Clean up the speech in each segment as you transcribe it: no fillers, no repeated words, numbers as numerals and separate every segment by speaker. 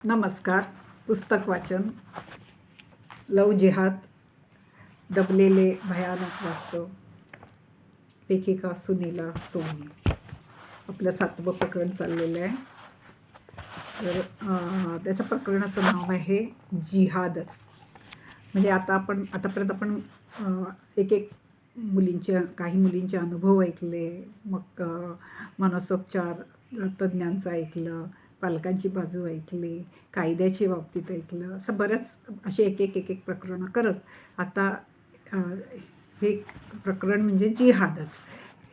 Speaker 1: नमस्कार. पुस्तक वाचन, लव जिहाद, दबलेले भयानक वास्तव, लेखिका सुनीला सोनी. आपलं 7वं प्रकरण चाललेलं आहे. तर त्याच्या प्रकरणाचं नाव आहे जिहादच. म्हणजे आतापर्यंत आपण एक काही मुलींचे अनुभव ऐकले, मग मानसोपचार तज्ज्ञांचं ऐकलं, पालकांची बाजू ऐकली, कायद्याच्या बाबतीत ऐकलं, असं बऱ्याच असे एक प्रकरणं करत आता हे प्रकरण म्हणजे जिहादच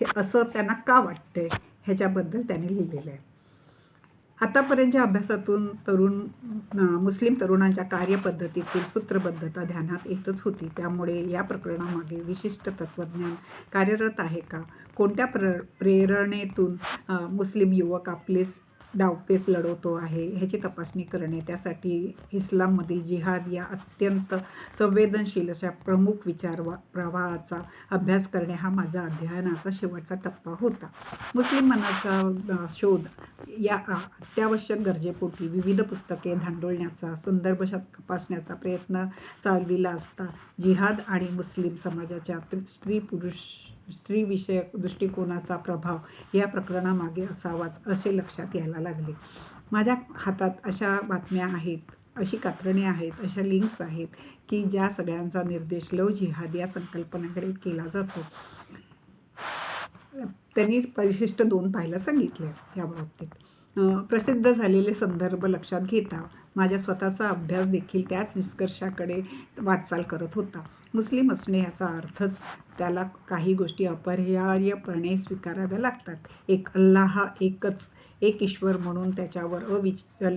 Speaker 1: हे असं त्यांना का वाटतंय ह्याच्याबद्दल त्यांनी लिहिलेलं आहे. आतापर्यंतच्या अभ्यासातून मुस्लिम तरुणांच्या कार्यपद्धतीतील सूत्रबद्धता ध्यानात येतच होती. त्यामुळे या प्रकरणामागे विशिष्ट तत्त्वज्ञान कार्यरत आहे का? कोणत्या प्रेरणेतून मुस्लिम युवक आपलेच डावपेच लढवतो आहे ह्याची तपासणी करणे, त्यासाठी इस्लाममधील जिहाद या अत्यंत संवेदनशील अशा प्रमुख प्रवाहाचा अभ्यास करणे हा माझा अध्ययनाचा शेवटचा टप्पा होता. मुस्लिम मनाचा शोध या अत्यावश्यक गरजेपोटी विविध पुस्तके धांडोळण्याचा, संदर्भ तपासण्याचा प्रयत्न चालविला असता जिहाद आणि मुस्लिम समाजाच्या स्त्रीविषयक दृष्टिकोनाचा प्रभाव या प्रकरणामागे असावाच असे लक्षात यायला लागले. माझ्या हातात अशा बातम्या आहेत, अशी कात्रणं आहेत, अशा लिंक्स आहेत की ज्या सगळ्यांचा निर्देश लव जिहाद या संकल्पनेकडे केला जातो. त्यांनी परिशिष्ट 2 पाहायला सांगितले या बाबतीत. प्रसिद्ध झालेले संदर्भ लक्षात घेता माझ्या स्वतःचा अभ्यास देखील त्याच निष्कर्षाकडे वाटचाल करत होता. मुस्लिम असणे याचा अर्थच त्याला काही गोष्टी अपरिहार्यपणे स्वीकाराव्या लागतात. एक अल्लाह, एक ईश्वर म्हणून त्याच्यावर अविचल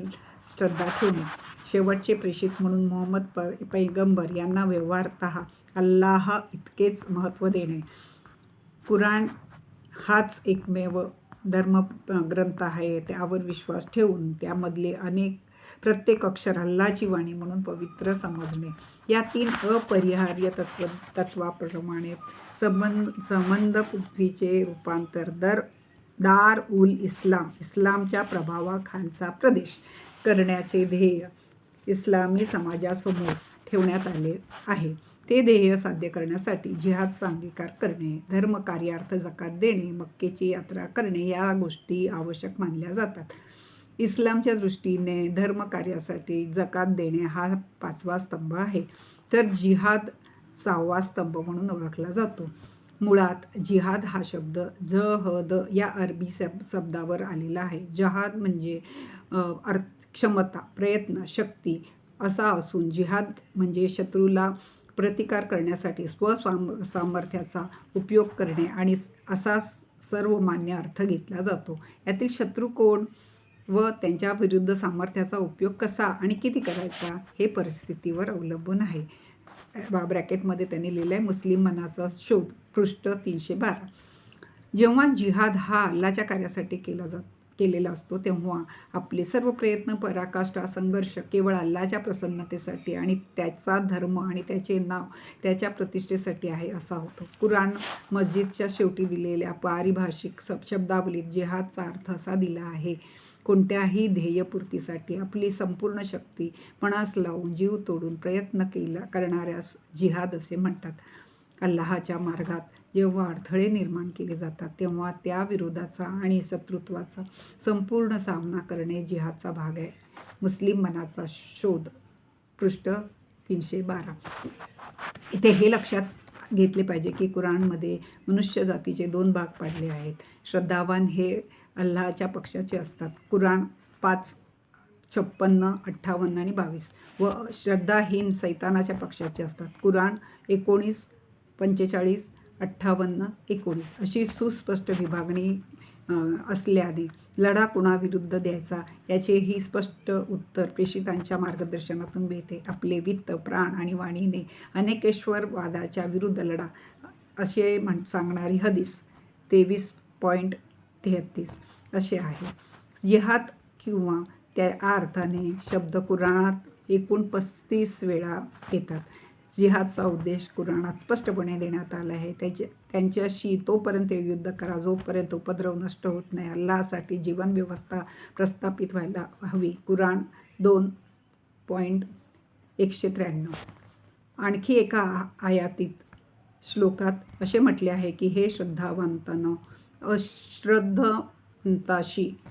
Speaker 1: श्रद्धा ठेवणे, शेवटचे प्रेषित म्हणून मुहम्मद पैगंबर यांना व्यवहारतः अल्लाह इतकेच महत्त्व देणे, कुराण हाच एकमेव धर्मग्रंथ आहे त्यावर विश्वास ठेवून त्यामधले प्रत्येक अक्षर अल्लाची वाणी म्हणून पवित्र समजणे, या 3 अपरिहार्य तत्वाप्रमाणे संबंध पृथ्वीचे रूपांतर दार उल इस्लामच्या प्रभावाखालचा प्रदेश करण्याचे ध्येय इस्लामी समाजासमोर ठेवण्यात आले आहे. ते ध्येय साध्य करण्यासाठी जिहादचा अंगीकार करणे, धर्मकार्यार्थ जकात देणे, मक्केची यात्रा करणे या गोष्टी आवश्यक मानल्या जातात. इस्लामच्या दृष्टीने धर्मकार्यासाठी जकात देणे हा 5वा स्तंभ आहे, तर जिहाद 6वा स्तंभ म्हणून ओळखला जातो. मुळात जिहाद हा शब्द जहद या अरबी शब्दावर आलेला आहे. जहाद म्हणजे क्षमता, प्रयत्न, शक्ती असा असून जिहाद म्हणजे शत्रूला प्रतिकार करण्यासाठी स्वसामर्थ्याचा उपयोग करणे आणि असा सर्वमान्य अर्थ घेतला जातो. यातील शत्रू कोण व त्यांच्या विरुद्ध सामर्थ्याचा उपयोग कसा आणि किती करायचा हे परिस्थितीवर अवलंबून आहे. ब्रॅकेटमध्ये त्यांनी लिहिलं आहे मुस्लिम मनाचा शोध, पृष्ठ 312. जेव्हा जिहाद हा अल्लाच्या कार्यासाठी केलेला असतो तेव्हा आपले सर्व प्रयत्न, पराकाष्ठा, संघर्ष केवळ अल्लाच्या प्रसन्नतेसाठी आणि त्याचा धर्म आणि त्याचे नाव त्याच्या प्रतिष्ठेसाठी आहे असा होतो. कुराण मस्जिदच्या शेवटी दिलेल्या पारिभाषिक शब्दावलीत जिहादचा अर्थ असा दिला आहे, कोणत्याही ध्येयपूर्तीसाठी आपली संपूर्ण शक्ती पणास लावून जीव तोडून प्रयत्न करणाऱ्यास जिहाद असे म्हणतात. अल्लाहच्या मार्गात जेव्हा अडथळे निर्माण केले जातात तेव्हा त्या विरोधाचा आणि शत्रुत्वाचा संपूर्ण सामना करणे जिहादचा भाग आहे. मुस्लिम मनाचा शोध, पृष्ठ 312. इथे हे लक्षात घेतले पाहिजे की कुराणमध्ये मनुष्य जातीचे 2 भाग पाडले आहेत. श्रद्धावान हे अल्लाहच्या पक्षाचे असतात, कुराण 5:56, 58 आणि 22, व श्रद्धाहीन सैतानाच्या पक्षाचे असतात, कुराण 19:45, 58, 19. अशी सुस्पष्ट विभागणी असल्याने लढा कुणाविरुद्ध द्यायचा याचेही स्पष्ट उत्तर प्रेषितांच्या मार्गदर्शनातून मिळते. आपले वित्त, प्राण आणि वाणीने अनेकेश्वरवादाच्या विरुद्ध लढा असे सांगणारी हदीस 23.33 असे आहे. जिहाद किंवा त्या अर्थाने शब्द कुराणात एकूण 35 वेळा येतात. जिहादचा उद्देश कुराणात स्पष्टपणे देण्यात आला आहे. त्यांच्याशी तोपर्यंत युद्ध करा जोपर्यंत उपद्रव नष्ट होत नाही. अल्लाहसाठी जीवन व्यवस्था प्रस्थापित व्हायला हवी. कुराण 2.193. आणखी एका आयातीत श्लोकात असे म्हटले आहे की हे श्रद्धावंतांनो, अश्रद्धवंताशी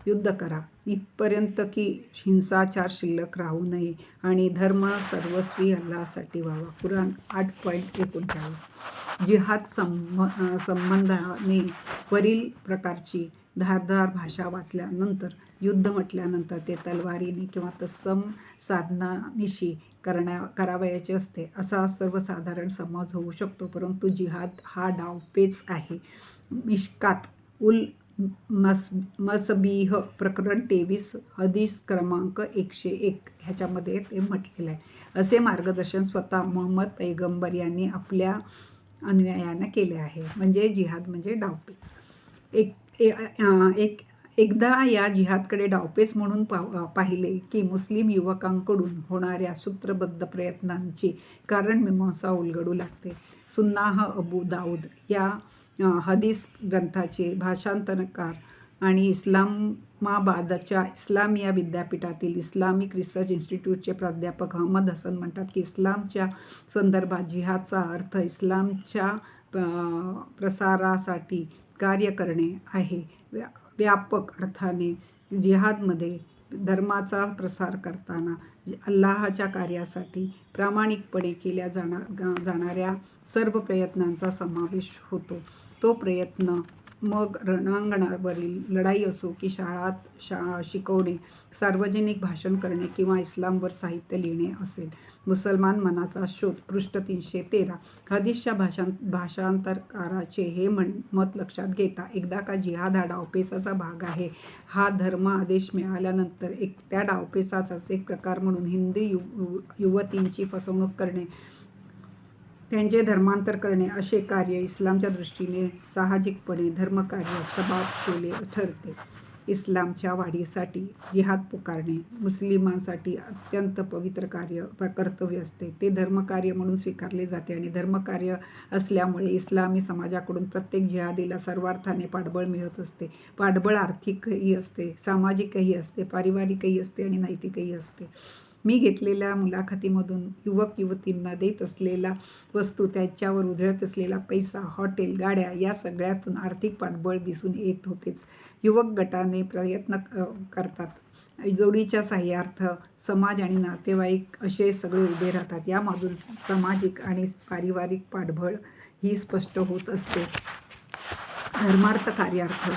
Speaker 1: युद्ध करा इथपर्यंत की हिंसाचार शिल्लक राहू नये आणि धर्म सर्वस्वी अल्लाहसाठी व्हावा. कुराण 8.39. जिहाद संबंधाने वरील प्रकारची धारदार भाषा वाचल्यानंतर युद्ध म्हटल्यानंतर ते तलवारीने किंवा तत्सम साधनानिशी करावयाचे असते असा सर्वसाधारण समज होऊ शकतो, परंतु जिहाद हा डावपेच आहे. मिशकात उल मसबीह प्रकरण 23 हदीस क्रमांक 101 ह्याच्यामध्ये ते म्हटलेलं आहे. असे मार्गदर्शन स्वतः मोहम्मद पैगंबर यांनी आपल्या अनुयायांना केले आहे. म्हणजे जिहाद म्हणजे डावपेच. एकदा या जिहादकडे डावपेच म्हणून पाहिले की मुस्लिम युवकांकडून होणाऱ्या सूत्रबद्ध प्रयत्नांची कारणमीमांसा उलगडू लागते. सुन्नाह अबू दाऊद या हदीस ग्रंथाचे भाषांतरकार आणि इस्लामाबादच्या इस्लामिया विद्यापीठातील इस्लामिक रिसर्च इन्स्टिट्यूटचे प्राध्यापक अहमद हसन म्हणतात की इस्लामच्या संदर्भात जिहादचा अर्थ इस्लामच्या प्रसारासाठी कार्य करणे आहे. व्यापक अर्थाने जिहादमध्ये धर्माचा प्रसार करताना अल्लाहच्या कार्यासाठी प्रामाणिकपणे केल्या जाणाऱ्या सर्व प्रयत्नांचा समावेश होतो. तो प्रयत्न मग रणांगणावरील लढाई असो की शाळात शिकवणे, सार्वजनिक भाषण करणे किंवा इस्लामवर साहित्य लिहिणे असेल. मुसलमान मनाचा शोध पृष्ठ 313. हदीसच्या भाषांतरकाराचे हे मत लक्षात घेता एकदा का जिहाद हा डावपेचाचा भाग आहे, हा धर्म आदेश मिळाल्यानंतर त्या डावपेचाचाच एक प्रकार म्हणून हिंदू युवतींची फसवणूक करणे, त्यांचे धर्मांतर करणे असे कार्य इस्लामच्या दृष्टीने साहजिकपणे धर्मकार्य शबाब केले ठरते. इस्लामच्या वाढीसाठी जिहाद पुकारणे मुस्लिमांसाठी अत्यंत पवित्र कर्तव्य असते. ते धर्मकार्य म्हणून स्वीकारले जाते आणि धर्मकार्य असल्यामुळे इस्लामी समाजाकडून प्रत्येक जिहादीला सर्वार्थाने पाठबळ मिळत असते. पाठबळ आर्थिकही असते, सामाजिकही असते, पारिवारिकही असते आणि नैतिकही असते. मी घेतलेल्या मुलाखतीमधून युवक युवतींना देत असलेला वस्तू, त्यांच्यावर उधळत असलेला पैसा, हॉटेल, गाड्या या सगळ्यातून आर्थिक पाठबळ दिसून येत होतेच. युवक गटाने प्रयत्न करतात, जोडीच्या साह्यार्थ समाज आणि नातेवाईक असे सगळे उभे राहतात. यामधून सामाजिक आणि पारिवारिक पाठबळ ही स्पष्ट होत असते. धर्मार्थ कार्यार्थ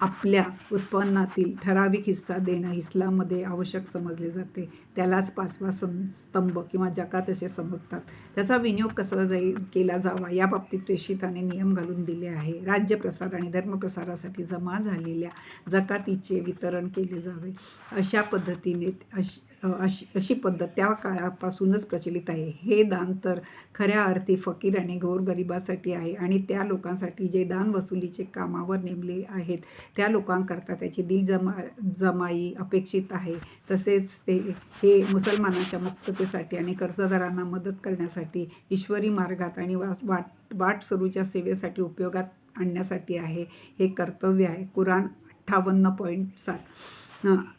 Speaker 1: आपल्या उत्पन्नातील ठराविक हिस्सा देणं इस्लाममध्ये आवश्यक समजले जाते. त्यालाच 5वा स्तंभ किंवा जकात असे समजतात. त्याचा विनियोग कसा केला जावा याबाबतीत प्रेषिताने नियम घालून दिले आहे. राज्यप्रसार आणि धर्मप्रसारासाठी जमा झालेल्या जकातीचे वितरण केले जावे. अशी पद्धत त्या काळापासूनच प्रचलित आहे. हे दान तर खऱ्या अर्थी फकीर आणि गोरगरिबासाठी आहे आणि त्या लोकांसाठी जे दान वसुलीचे कामावर नेमले आहेत त्या लोकांकरता त्याची जमाई अपेक्षित आहे. तसेच हे मुसलमानांच्या मुक्ततेसाठी आणि कर्जदारांना मदत करण्यासाठी, ईश्वरी मार्गात आणि वाटसरूच्या सेवेसाठी उपयोगात आणण्यासाठी आहे. हे कर्तव्य आहे. कुराण 58.7.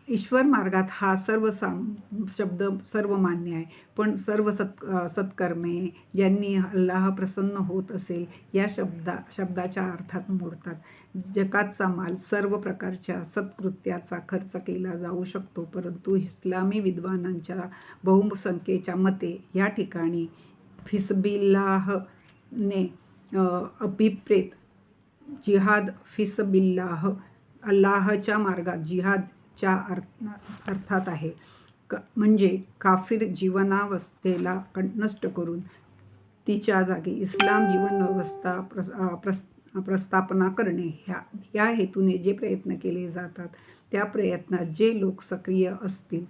Speaker 1: ईश्वर मार्गात हा शब्द सर्व मान्य आहे, पण सर्व सत्कर्मे ज्यांनी अल्लाह प्रसन्न होत असेल या शब्दाच्या अर्थात मोडतात. जकातचा माल सर्व प्रकारच्या सत्कृत्याचा खर्च केला जाऊ शकतो, परंतु इस्लामी विद्वानांच्या बहुसंख्येच्या मते या ठिकाणी फिसबिल्लाहने अभिप्रेत जिहाद फिसबिल्लाह अल्लाहच्या मार्गात जिहादच्या अर्थात आहे. म्हणजे काफिर जीवनावस्थेला नष्ट करून तिच्या जागी इस्लाम जीवनव्यवस्था प्रस्थापना करणे या हेतूने जे प्रयत्न केले जातात त्या प्रयत्नात जे लोक सक्रिय असतील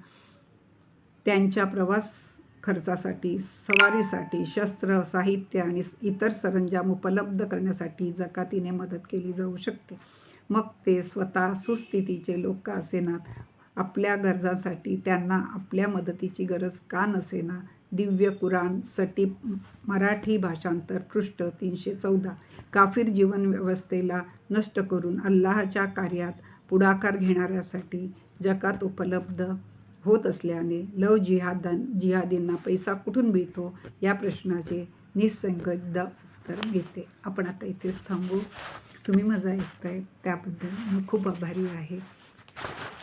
Speaker 1: त्यांच्या प्रवास खर्चासाठी, सवारीसाठी, शस्त्र, साहित्य आणि इतर सरंजाम उपलब्ध करण्यासाठी जकातीने मदत केली जाऊ शकते. मग ते स्वतः सुस्थितीचे लोक का असेनात, आपल्या गरजांसाठी त्यांना आपल्या मदतीची गरज का नसेना. दिव्य कुराण सटीप मराठी भाषांतर पृष्ठ 314. काफिर जीवनव्यवस्थेला नष्ट करून अल्लाहच्या कार्यात पुढाकार घेणाऱ्यासाठी जकात उपलब्ध होत असल्याने जिहादींना पैसा कुठून मिळतो या प्रश्नाचे निसंदिग्ध उत्तर मिळते. आपण आता इथेच थांबू. तुम्ही माझं ऐकताय त्याबद्दल मी खूप आभारी आहे.